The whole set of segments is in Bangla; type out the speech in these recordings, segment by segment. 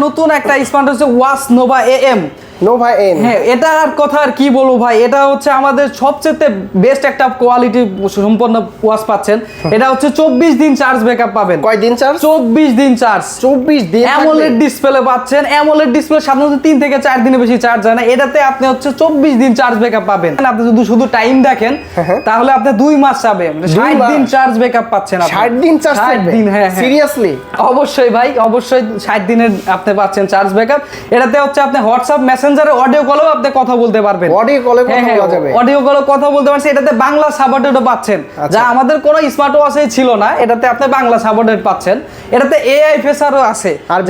নতুন একটা স্মার্ট হচ্ছে watch Nova M. Nova M, হ্যাঁ, এটার কথা আর কি বলবো ভাই, এটা হচ্ছে আমাদের সবচেয়ে বেস্ট একটা কোয়ালিটি সম্পন্ন ওয়াচ পাচ্ছেন। এটা হচ্ছে 24 দিন চার্জ ব্যাকআপ পাবেন। কয় দিন চার্জ? 24 দিন চার্জ। 24 দিন। অ্যামোলেড ডিসপ্লে পাচ্ছেন। অ্যামোলেড ডিসপ্লে সাধারণত 3 থেকে 4 দিনের বেশি চার্জ হয় না, এটাতে আপনি হচ্ছে 24 দিন চার্জ ব্যাকআপ পাবেন। আপনি যদি শুধু টাইম দেখেন তাহলে আপনি 2 মাস যাবে, 60 দিন চার্জ ব্যাকআপ পাচ্ছেন আপনি। 60 দিন চার্জ 60 দিন, হ্যাঁ সিরিয়াসলি? অবশ্যই ভাই, অবশ্যই 60 দিনের আপনি পাচ্ছেন চার্জ ব্যাকআপ। এটাতে হচ্ছে আপনি হোয়াটসঅ্যাপ মেসেঞ্জারে অডিও কলেও আপনি কথা বলতে পারবেন। অডিও কলে কথা বলা যাবে? অডিও কলে কথা বলতে পারছেন। এটাতে বাংলা সাবটাইটেলও পাচ্ছেন, যা আমাদের কোনো স্মার্ট ওয়াচে ছিল না। এটাতে আপনি বাংলা সাবটাইটেল পাচ্ছেন। এটাতে এআই ফেসারও আছে। আর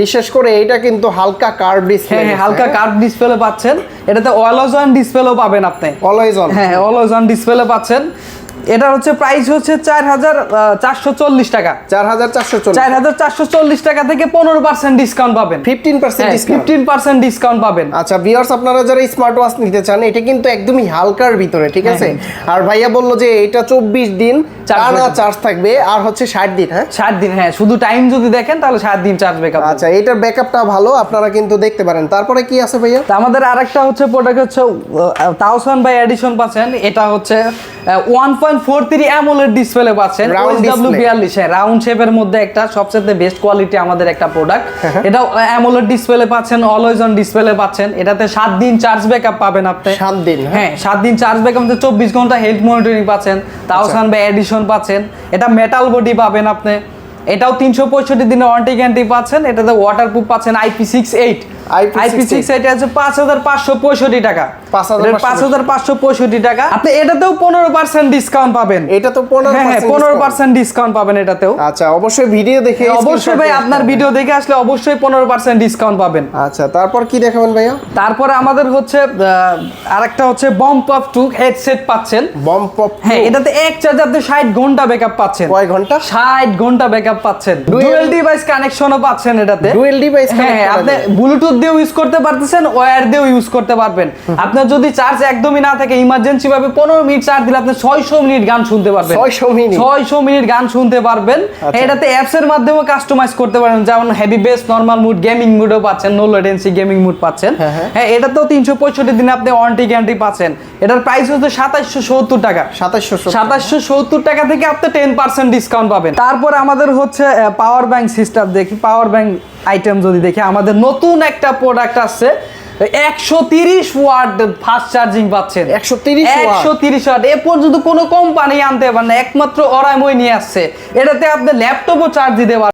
বিশেষ করে এটা কিন্তু হালকা কার্ভ ডিসপ্লে। হ্যাঁ, হালকা কার্ভ ডিসপ্লে পাচ্ছেন। এটাতে অলওয়েজ অন ডিসপ্লেও পাবেন আপনি। Always on? হ্যাঁ, অলওয়েজ অন ডিসপ্লে পাচ্ছেন। এটা হচ্ছে প্রাইস হচ্ছে 4440 টাকা। 4440 টাকা থেকে 15% ডিসকাউন্ট পাবেন। 15% ডিসকাউন্ট? 15% ডিসকাউন্ট পাবেন। আচ্ছা ভিউয়ার্স, আপনারা যারা স্মার্ট ওয়াচ নিতে চান, এটা কিন্তু একদমই হালকার ভিতরে, ঠিক আছে? আর ভাইয়া বললো যে এটা 24 দিন টানা চার্জ থাকবে, আর হচ্ছে 60 দিন। হ্যাঁ, 60 দিন। হ্যাঁ, শুধু টাইম যদি দেখেন তাহলে 60 দিন চার্জ ব্যাকআপ। আচ্ছা, এটার ব্যাকআপটা ভালো, আপনারা কিন্তু দেখতে পারেন। তারপরে কি আছে ভাইয়া? আমাদের আরেকটা হচ্ছে প্রোডাক্ট হচ্ছে 1000 বাই এডিশন পাচ্ছেন। এটা হচ্ছে 1.43 অ্যামোলেড ডিসপ্লে পাচ্ছেন, OSW42। হ্যাঁ, রাউন্ড শেপের মধ্যে একটা সবচেয়ে বেস্ট কোয়ালিটি আমাদের একটা প্রোডাক্ট। এটা অ্যামোলেড ডিসপ্লে পাচ্ছেন, অলওয়েজ অন ডিসপ্লে পাচ্ছেন। এটাতে 7 দিন চার্জ ব্যাকআপ পাবেন আপনি। 7 দিন? হ্যাঁ, 7 দিন চার্জ ব্যাকআপ, 24 ঘন্টা হেলথ মনিটরিং পাচ্ছেন। 1000 বাই এডিশন পাচ্ছেন। এটা মেটাল বডি পাবেন আপনি। এটাও 365 দিনের ওয়ারেন্টি গ্যারান্টি পাচ্ছেন। এটাতে ওয়াটারপ্রুফ পাচ্ছেন IP68। IP68 আছে 5565 টাকা। 5565 টাকা। আপনি এটাতেও 15% ডিসকাউন্ট পাবেন। এটা তো 15% ডিসকাউন্ট পাবেন এটাতেও। আচ্ছা, অবশ্যই ভিডিও দেখে, অবশ্যই ভাই, আপনার ভিডিও দেখে আসলে অবশ্যই 15% ডিসকাউন্ট পাবেন। আচ্ছা, তারপর কি দেখাবেন ভাইয়া? তারপরে আমাদের হচ্ছে আরেকটা হচ্ছে বম্প অফ 2 হেডসেট পাচ্ছেন। Bump of? হ্যাঁ, এটাতে এক চার্জ আপনি 60 ঘন্টা ব্যাকআপ পাচ্ছেন। কয় ঘন্টা? 60 ঘন্টা ব্যাকআপ পাচ্ছেন। ডুয়াল ডিভাইস কানেকশনও পাচ্ছেন এটাতে। Dual device? হ্যাঁ, আপনি ব্লুটুথ দিয়েও ইউজ করতে পারতেছেন, ওয়্যার দিয়েও ইউজ করতে পারবেন। আপনার যদি চার্জ একদমই না থাকে, ইমার্জেন্সি ভাবে 15 মিনিট চার্জ দিলে আপনি 600 মিনিট গান শুনতে পারবেন। 600 মিনিট গান শুনতে পারবেন। এটাতে অ্যাপস এর মাধ্যমে কাস্টমাইজ করতে পারেন, যেমন heavy bass, normal mode, gaming মুডও পাচ্ছেন, নো লেটেন্সি গেমিং মুড পাচ্ছেন। হ্যাঁ, এটাতেও 365 দিনে আপনি ওয়ারেন্টি গ্যারান্টি পাচ্ছেন। এটার প্রাইস হচ্ছে 2770 টাকা। 2770 টাকা থেকে আপনি 10% ডিসকাউন্ট পাবেন। তারপর আমাদের হচ্ছে পাওয়ার ব্যাংক সিস্টেম দেখি, পাওয়ার ব্যাংক আইটেম যদি দেখি, আমাদের নতুন একটা প্রোডাক্ট আছে। 130 ওয়াট ফাস্ট চার্জিং পাচ্ছেন। 130 ওয়াট এ পর্যন্ত কোনো কোম্পানি আনতে পারে না, একমাত্র ওরাইমই নিয়ে আসছে। এটাতে আপনি ল্যাপটপও চার্জ দিতে পারবেন।